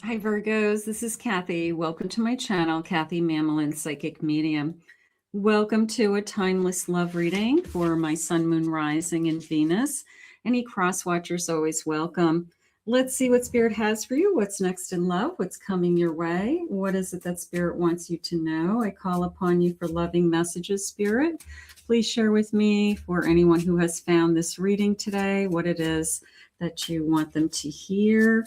Hi Virgos, this is Kathy. Welcome to my channel, Kathy Mamolen, Psychic Medium. Welcome to a timeless love reading for my Sun, Moon, Rising, and Venus. Any cross watchers always welcome. Let's see what Spirit has for you. What's next in love? What's coming your way? What is it that Spirit wants you to know? I call upon you for loving messages, Spirit. Please share with me, for anyone who has found this reading today, what it is that you want them to hear.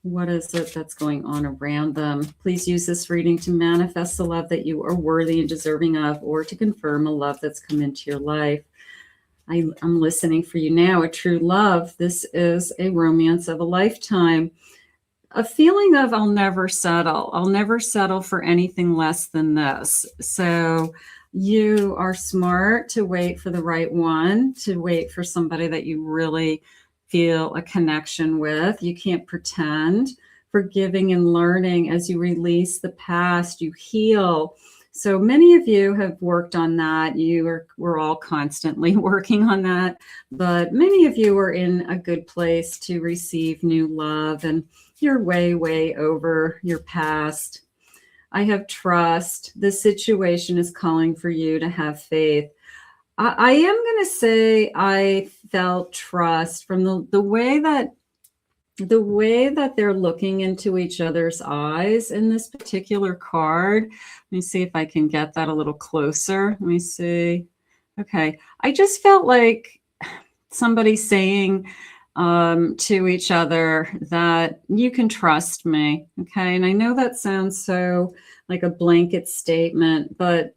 What is it that's going on around them? Please use this reading to manifest the love that you are worthy and deserving of, or to confirm a love that's come into your life. I'm listening for you now. A true love. This is a romance of a lifetime. A feeling of I'll never settle. I'll never settle for anything less than this. So you are smart to wait for the right one, to wait for somebody that you really feel a connection with. You can't pretend. Forgiving and learning as you release the past, you heal. So many of you have worked on that. We're all constantly working on that, but many of you are in a good place to receive new love, and you're way, way over your past. I have trust. The situation is calling for you to have faith. I am going to say I felt trust from the way that they're looking into each other's eyes in this particular card. Let me see if I can get that a little closer. Let me see. Okay. I just felt like somebody saying to each other that you can trust me. Okay. And I know that sounds so like a blanket statement, but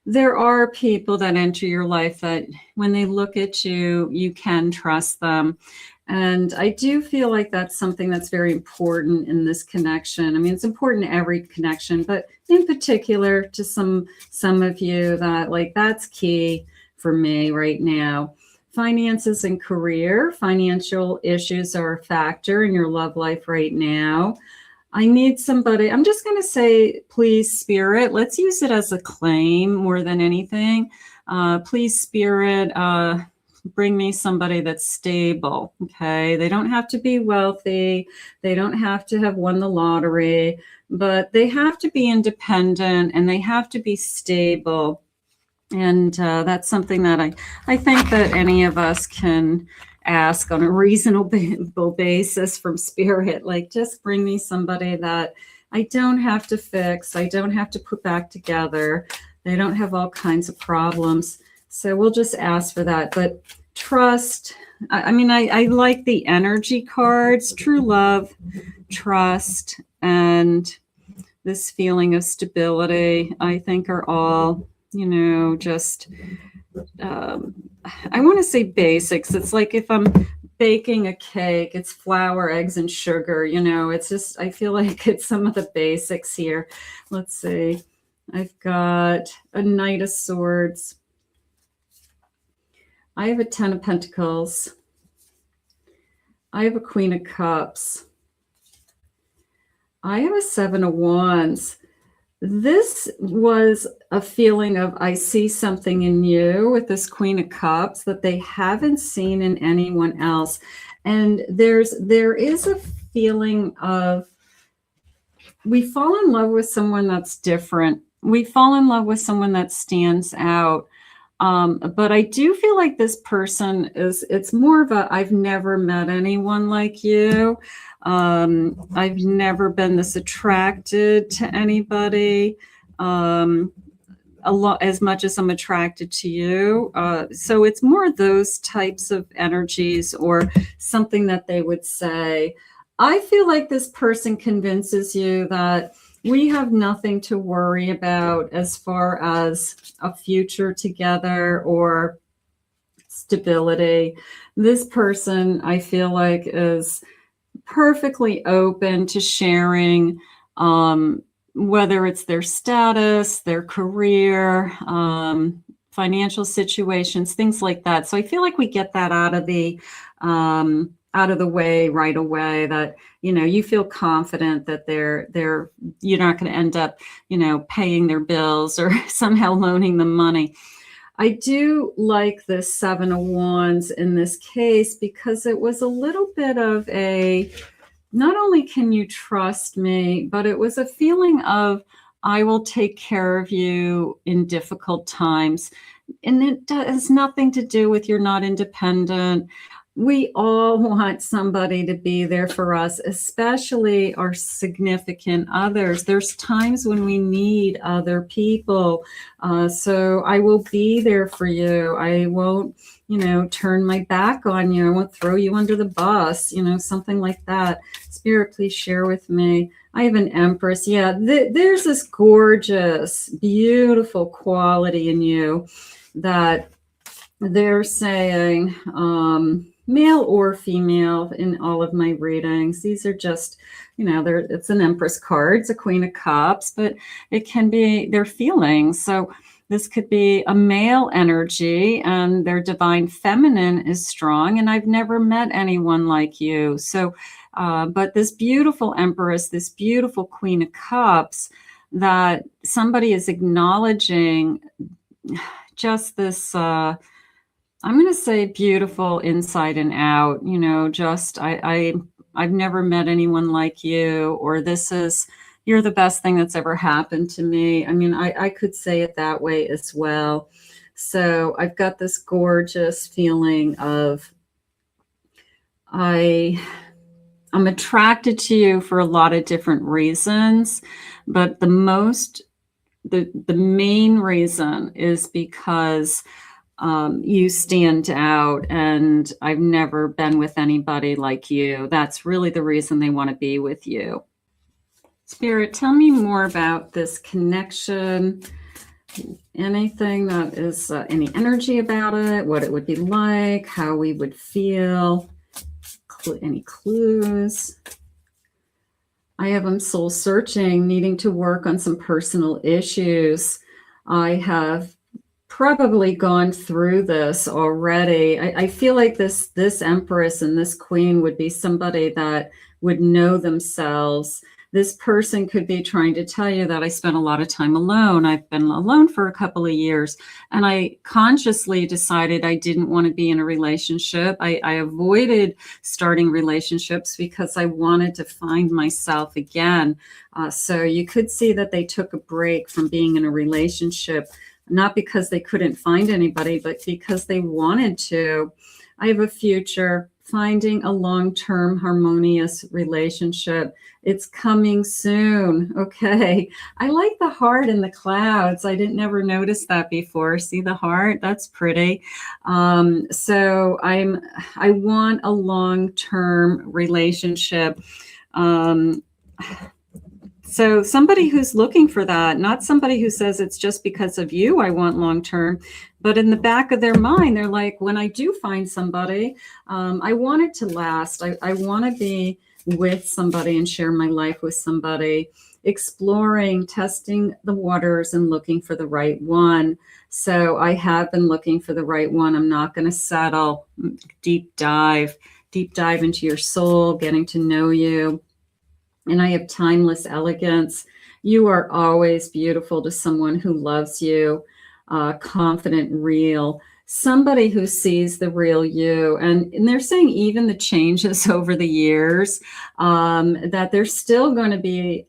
there are people that enter your life that when they look at you, you can trust them. And I do feel like that's something that's very important in this connection. I mean, it's important in every connection, but in particular to some of you, that like that's key for me right now. Finances and career. Financial issues are a factor in your love life right now. I need somebody. I'm just going to say, please, Spirit, let's use it as a claim more than anything. Please, Spirit, bring me somebody that's stable. Okay. They don't have to be wealthy. They don't have to have won the lottery, but they have to be independent and they have to be stable. And that's something that I think that any of us can ask on a reasonable basis from Spirit. Like, just bring me somebody that I don't have to fix. I don't have to put back together. They don't have all kinds of problems. So we'll just ask for that. But trust, I mean, I like the energy cards, true love, trust, and this feeling of stability, I think are all, you know, just I want to say basics. It's like if I'm baking a cake, it's flour, eggs, and sugar. You know, it's just, I feel like it's some of the basics here. Let's see. I've got a Knight of Swords. I have a Ten of Pentacles. I have a Queen of Cups. I have a Seven of Wands. This was a feeling of I see something in you with this Queen of Cups that they haven't seen in anyone else. And there is a feeling of we fall in love with someone that's different. We fall in love with someone that stands out. But I do feel like this person it's more of a, I've never met anyone like you. I've never been this attracted to anybody, as much as I'm attracted to you. So it's more those types of energies or something that they would say. I feel like this person convinces you that we have nothing to worry about as far as a future together or stability. This person, I feel like, is perfectly open to sharing, whether it's their status, their career, financial situations, things like that. So I feel like we get that out of the way right away, that, you know, you feel confident that you're not going to end up, you know, paying their bills or somehow loaning them money. I do like this Seven of Wands in this case because it was a little bit of a not only can you trust me, but it was a feeling of, I will take care of you in difficult times. And it has nothing to do with you're not independent. We all want somebody to be there for us, especially our significant others. There's times when we need other people. So I will be there for you. I won't, turn my back on you. I won't throw you under the bus, something like that. Spirit, please share with me. I have an Empress. Yeah, there's this gorgeous, beautiful quality in you that they're saying, male or female, in all of my readings. These are just, it's an Empress card, it's a Queen of Cups, but it can be their feelings. So this could be a male energy and their divine feminine is strong. And I've never met anyone like you. So, but this beautiful Empress, this beautiful Queen of Cups, that somebody is acknowledging just this, I'm going to say beautiful inside and out, just I've never met anyone like you, or you're the best thing that's ever happened to me. I mean, I could say it that way as well. So I've got this gorgeous feeling of, I'm attracted to you for a lot of different reasons, but the main reason is because you stand out, and I've never been with anybody like you. That's really the reason they want to be with you. Spirit, tell me more about this connection. Anything that is any energy about it, what it would be like, how we would feel, any clues. I have them soul searching, needing to work on some personal issues. I have probably gone through this already. I feel like this Empress and this Queen would be somebody that would know themselves. This person could be trying to tell you that I spent a lot of time alone. I've been alone for a couple of years, and I consciously decided I didn't want to be in a relationship. I avoided starting relationships because I wanted to find myself again. So you could see that they took a break from being in a relationship, not because they couldn't find anybody, but because they wanted to. I have a future, finding a long-term harmonious relationship. It's coming soon. Okay. I like the heart in the clouds. I didn't never notice that before. See the heart? That's pretty. So I want a long-term relationship. So somebody who's looking for that, not somebody who says it's just because of you I want long-term, but in the back of their mind, they're like, when I do find somebody, I want it to last. I want to be with somebody and share my life with somebody, exploring, testing the waters and looking for the right one. So I have been looking for the right one. I'm not going to settle. Deep dive into your soul, getting to know you. And I have timeless elegance. You are always beautiful to someone who loves you, confident, real, somebody who sees the real you. And they're saying even the changes over the years, that they're still going to be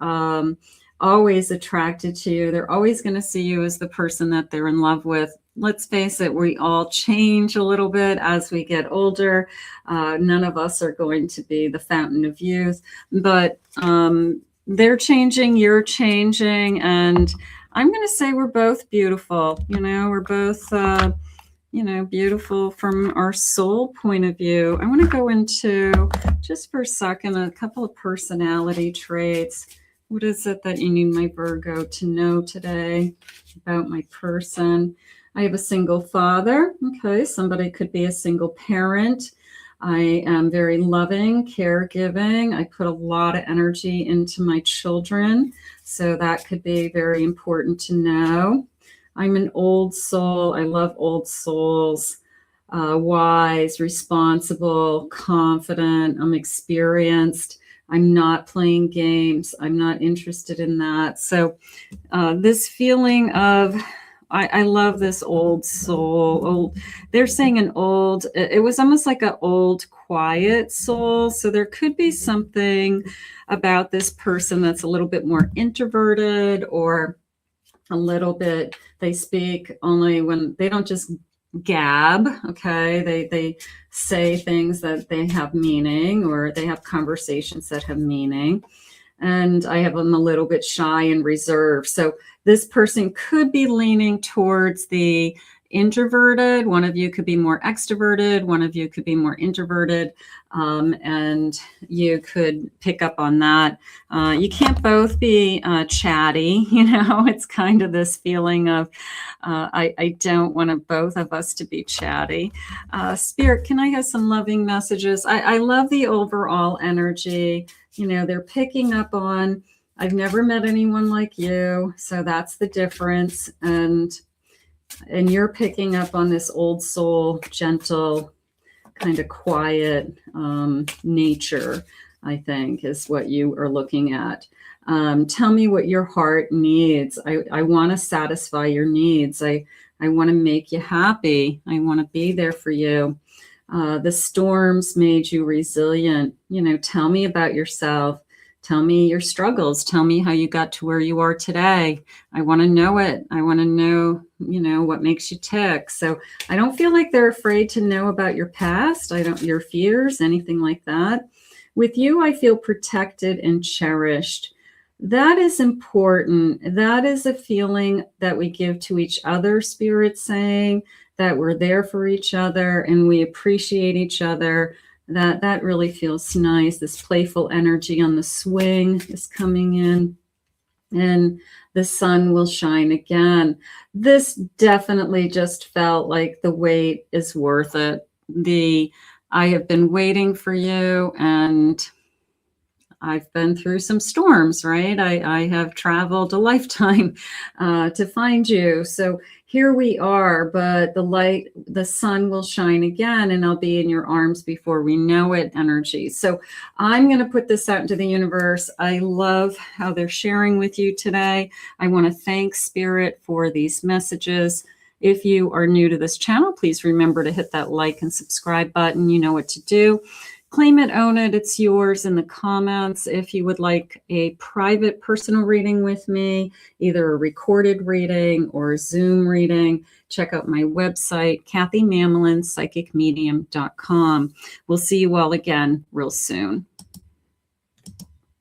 always attracted to you. They're always going to see you as the person that they're in love with. Let's face it, we all change a little bit as we get older. None of us are going to be the fountain of youth, but they're changing, you're changing, and I'm going to say we're both beautiful. We're both, beautiful from our soul point of view. I want to go into, just for a second, a couple of personality traits. What is it that you need my Virgo to know today about my person? I have a single father. Okay, somebody could be a single parent. I am very loving, caregiving. I put a lot of energy into my children, so that could be very important to know. I'm an old soul. I love old souls. Wise, responsible, confident. I'm experienced. I'm not playing games. I'm not interested in that. So this feeling of I love this old soul. Old, they're saying an old, it was almost like an old quiet soul. So there could be something about this person that's a little bit more introverted, or a little bit, they speak only when they don't just gab. Okay, they say things that they have meaning, or they have conversations that have meaning. And I have them a little bit shy and reserved. So this person could be leaning towards the introverted. One of you could be more extroverted. One of you could be more introverted. And you could pick up on that. You can't both be chatty. You know, it's kind of this feeling of, I don't want both of us to be chatty. Spirit, can I have some loving messages? I love the overall energy. You know, they're picking up on, I've never met anyone like you. So that's the difference. And you're picking up on this old soul, gentle, kind of quiet nature, I think, is what you are looking at. Tell me what your heart needs. I want to satisfy your needs. I want to make you happy. I want to be there for you. The storms made you resilient. You know, tell me about yourself. Tell me your struggles. Tell me how you got to where you are today. I want to know it. I want to know, you know, what makes you tick. So I don't feel like they're afraid to know about your past. Your fears, anything like that. With you, I feel protected and cherished. That is important. That is a feeling that we give to each other, Spirit saying that we're there for each other and we appreciate each other. That really feels nice. This playful energy on the swing is coming in, and the sun will shine again. This definitely just felt like the wait is worth it. I have been waiting for you, and I've been through some storms, right? I have traveled a lifetime to find you. So here we are, but the sun will shine again, and I'll be in your arms before we know it energy. So I'm going to put this out into the universe. I love how they're sharing with you today. I want to thank Spirit for these messages. If you are new to this channel, please remember to hit that like and subscribe button. You know what to do. Claim it, own it, it's yours in the comments. If you would like a private personal reading with me, either a recorded reading or a Zoom reading, check out my website, KathyMamolen, psychicmedium.com. We'll see you all again real soon.